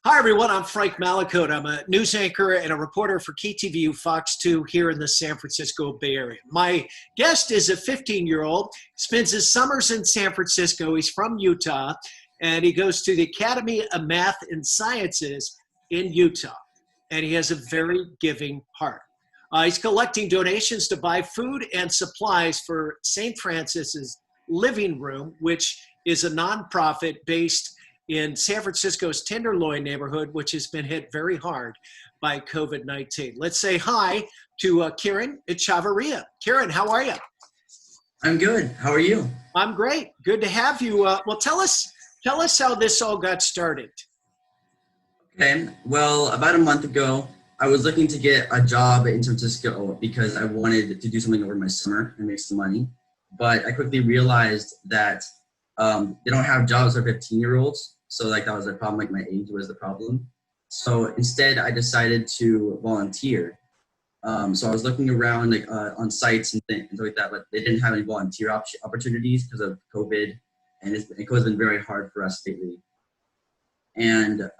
Hi, everyone. I'm Frank Malakote. I'm a news anchor and a reporter for KTVU Fox 2 here in the San Francisco Bay Area. My guest is a 15-year-old, spends his summers in San Francisco. He's from Utah, and he goes to the Academy of Math and Sciences in Utah, and he has a very giving heart. He's collecting donations to buy food and supplies for St. Francis's Living Room, which is a nonprofit based in San Francisco's Tenderloin neighborhood, which has been hit very hard by COVID-19. Let's say hi to Kiran Echavarria. Kiran, how are you? I'm good. How are you? I'm great. Good to have you. Well, tell us how this all got started. Okay. Well, about a month ago, I was looking to get a job in San Francisco because I wanted to do something over my summer and make some money. But I quickly realized that they don't have jobs for 15-year-olds. So that was the problem, my age was the problem. So instead I decided to volunteer. So I was looking around on sites and things like that, but they didn't have any volunteer opportunities because of COVID. And COVID's been very hard for us lately. And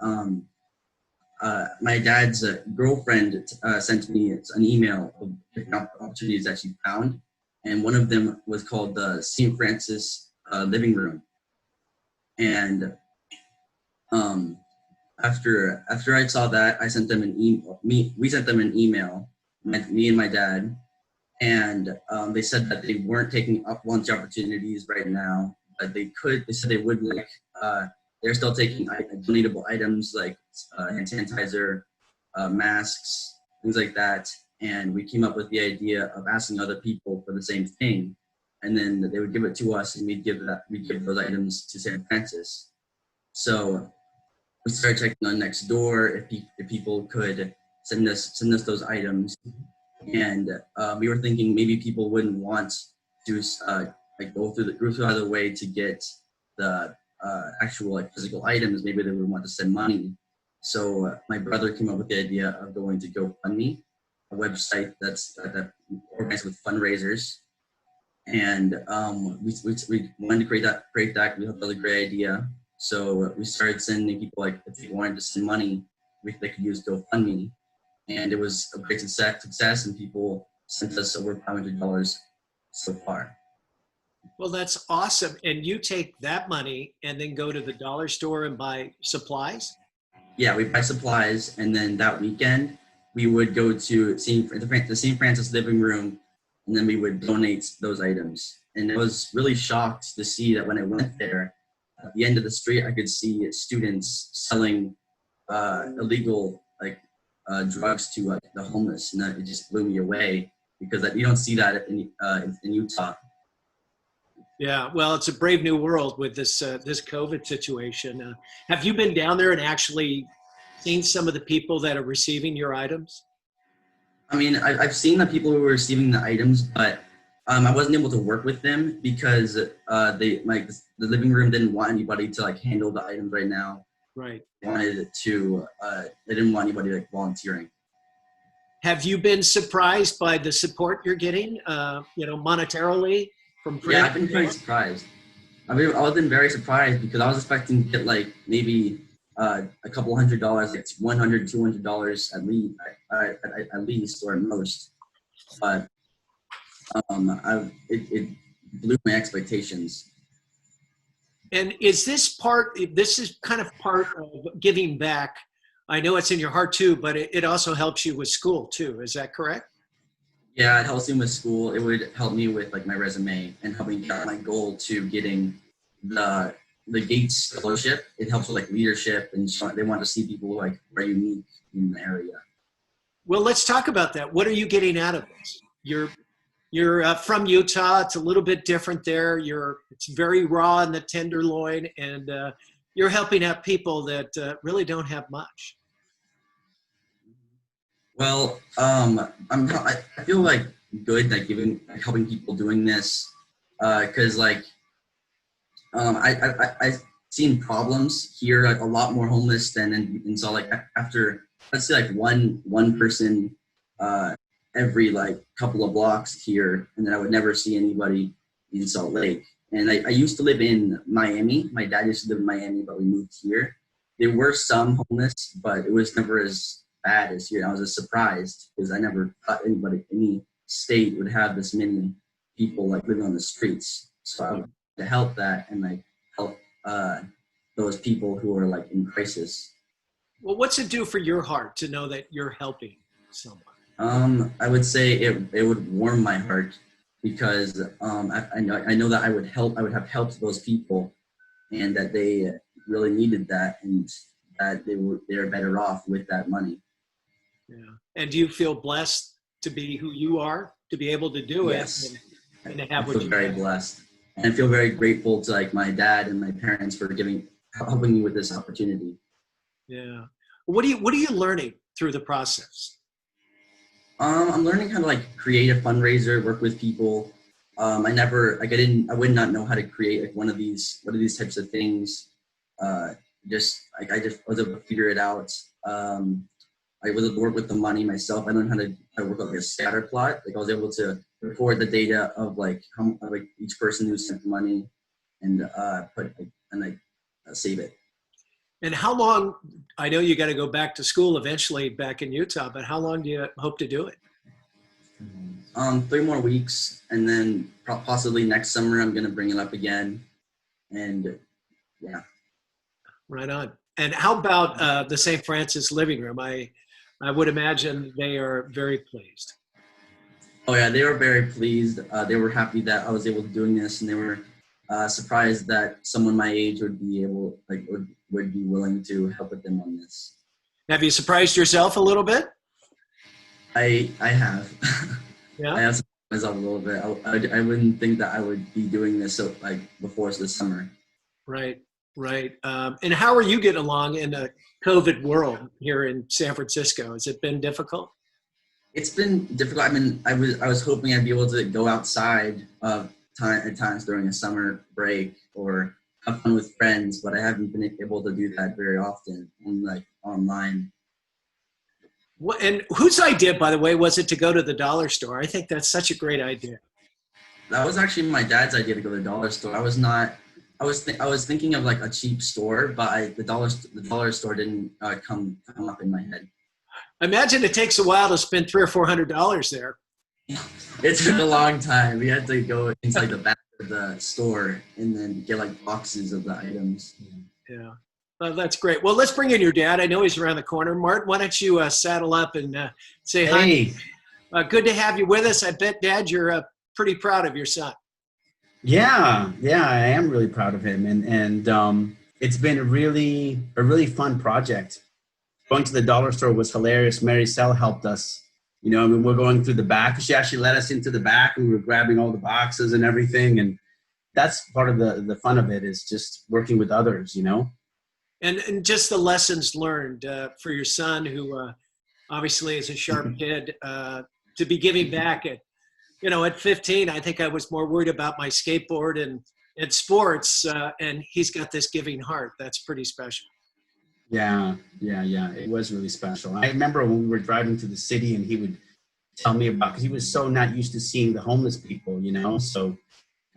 my dad's girlfriend sent me an email of different opportunities that she found. And one of them was called the St. Francis Living Room. And after I saw that, I sent them an email. We sent them an email, me and my dad, and they said that they weren't taking up volunteer opportunities right now, but they could. They said they would they're still taking donatable items like hand sanitizer, masks, things like that. And we came up with the idea of asking other people for the same thing, and then they would give it to us, and we'd give those items to San Francis. So we started checking on Nextdoor if people could send us those items, and we were thinking maybe people wouldn't want to go through either way to get the actual physical items. Maybe they would want to send money. So my brother came up with the idea of going to GoFundMe, a website that organized with fundraisers, and we wanted to create that. We thought that was a great idea. So we started sending people, if they wanted to send money, they could use GoFundMe. And it was a great success, and people sent us over $500 so far. Well, that's awesome. And you take that money and then go to the dollar store and buy supplies? Yeah, we buy supplies, and then that weekend, we would go to the St. Francis Living Room, and then we would donate those items. And I was really shocked to see that when I went there, at the end of the street, I could see students selling illegal drugs to the homeless, and it just blew me away because you don't see that in Utah. Yeah, well, it's a brave new world with this COVID situation. Have you been down there and actually seen some of the people that are receiving your items? I mean, I've seen the people who were receiving the items, but I wasn't able to work with them because the living room didn't want anybody to handle the items right now. Right. They wanted to. They didn't want anybody volunteering. Have you been surprised by the support you're getting? Monetarily from friends? Yeah, I've been very surprised. I've been very surprised because I was expecting to get maybe a couple $100, $100, $200 at least or at most, but it blew my expectations. And is this is kind of part of giving back? I know it's in your heart too, but it also helps you with school too. Is that correct? Yeah, it helps me with school. It would help me with my resume and help me get my goal to getting the Gates Scholarship. It helps with leadership, and they want to see people who are unique in the area. Well, let's talk about that. What are you getting out of this? You're from Utah. It's a little bit different there. It's very raw in the Tenderloin, and you're helping out people that really don't have much. Well, I feel good helping people doing this because I've seen problems here, a lot more homeless than in Salt Lake. After, let's say one person every couple of blocks here, and then I would never see anybody in Salt Lake. And I used to live in Miami. My dad used to live in Miami, but we moved here. there were some homeless, but it was never as bad as here. I was just surprised because I never thought any state would have this many people like living on the streets. So I would to help that and like help those people who are like in crisis. Well, what's it do for your heart to know that you're helping someone? I would say it would warm my heart because I know that I would have helped those people and that they really needed that and that they're better off with that money. Yeah. And do you feel blessed to be who you are, to be able to do Yes. it and to have I what feel you very have? blessed. And I feel very grateful to like my dad and my parents for helping me with this opportunity. Yeah. What are you learning through the process? I'm learning how to like create a fundraiser, work with people. I would not know how to create like one of these types of things. I just was able to figure it out. I was able to work with the money myself. I learned how to work like a scatter plot. Like I was able to record the data of like how like each person who sent money and save it. And how long, I know you got to go back to school eventually back in Utah, but how long do you hope to do it? 3 more weeks, and then possibly next summer I'm gonna bring it up again, and yeah. Right on. And how about the St. Francis living room? I would imagine they are very pleased. Oh yeah, they were very pleased. They were happy that I was able to doing this, and they were surprised that someone my age would be willing to help with them on this. Have you surprised yourself a little bit? I have. Yeah. I have surprised myself a little bit. I wouldn't think that I would be doing this before this summer. Right. Right. And how are you getting along in the COVID world here in San Francisco? Has it been difficult? It's been difficult. I mean, I was hoping I'd be able to go outside at times during a summer break or have fun with friends, but I haven't been able to do that very often online. And whose idea, by the way, was it to go to the dollar store? I think that's such a great idea. That was actually my dad's idea to go to the dollar store. I was thinking of like a cheap store, but the dollar store didn't come up in my head. I imagine it takes a while to spend $300 or $400 there. It's been a long time. We had to go inside the back of the store and then get like boxes of the items. Yeah. That's great. Well, let's bring in your dad. I know he's around the corner. Martin, why don't you saddle up and say Hey. Hi. Good to have you with us. I bet, Dad, you're pretty proud of your son. Yeah, I am really proud of him, and it's been a really fun project. Going to the dollar store was hilarious. Mary Sell helped us. You know, I mean, we're going through the back. She actually let us into the back, and we were grabbing all the boxes and everything. And that's part of the fun of it, is just working with others. You know. And just the lessons learned for your son, who obviously is a sharp kid, to be giving back at 15. I think I was more worried about my skateboard and sports, and he's got this giving heart. That's pretty special. Yeah. It was really special. I remember when we were driving to the city, and he would tell me about, because he was so not used to seeing the homeless people, you know. So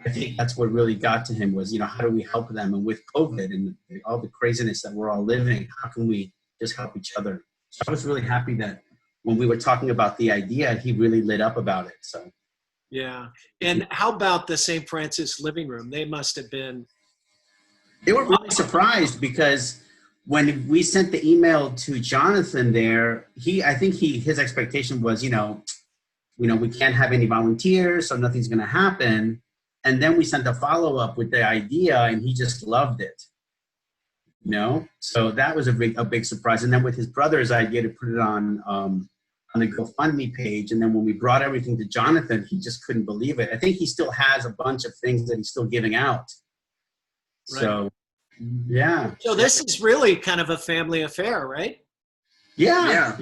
I think that's what really got to him was, how do we help them? And with COVID and all the craziness that we're all living, how can we just help each other? So I was really happy that when we were talking about the idea, he really lit up about it. So. Yeah. And how about the St. Francis living room? They must have been. They were really surprised, because when we sent the email to Jonathan there, I think his expectation was, we can't have any volunteers, so nothing's going to happen. And then we sent a follow-up with the idea, and he just loved it. So that was a big surprise. And then with his brother's idea to put it on the GoFundMe page, and then when we brought everything to Jonathan, he just couldn't believe it. I think he still has a bunch of things that he's still giving out. Right. So, yeah. So this is really kind of a family affair, right? Yeah.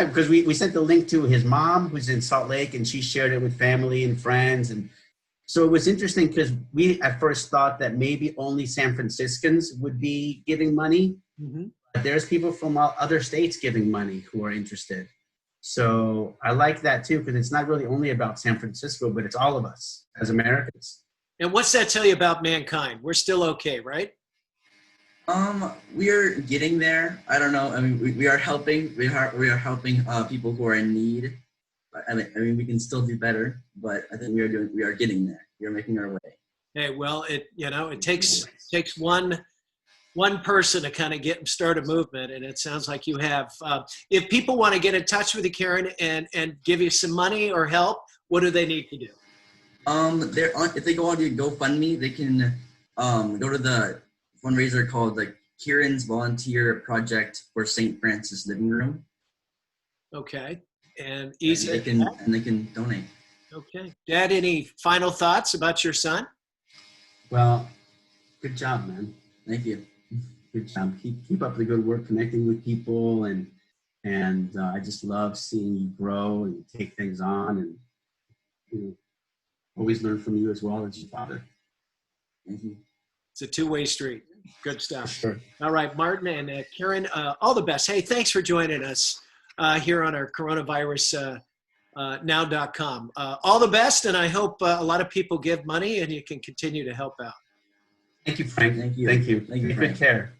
Because we sent the link to his mom, who's in Salt Lake, and she shared it with family and friends. And so it was interesting, because we at first thought that maybe only San Franciscans would be giving money. Mm-hmm. But there's people from other states giving money who are interested. So I like that too, because it's not really only about San Francisco, but it's all of us as Americans. And what's that tell you about mankind? We're still okay, right? We are getting there. I don't know. I mean, we are helping. We are helping people who are in need. I mean, we can still do better, but I think we are getting there. We are making our way. Hey, well, it takes one person to kind of start a movement, and it sounds like you have. If people want to get in touch with you, Kiran, and give you some money or help, what do they need to do? If they go on to GoFundMe, they can go to the fundraiser called the Kiran's Volunteer Project for St. Francis Living Room. Okay, and easy. And they can donate. Okay, Dad, any final thoughts about your son? Well, good job, man. Thank you. Good job. Keep up the good work, connecting with people, and I just love seeing you grow and take things on, and always learn from you as well as your father. Thank you. It's a two-way street. Good stuff. Sure. All right, Martin and Kiran, all the best. Hey, thanks for joining us here on our coronavirus now.com. All the best, and I hope a lot of people give money and you can continue to help out. Thank you, Frank. Thank you. Thank you. Thank you, Take Frank. good care.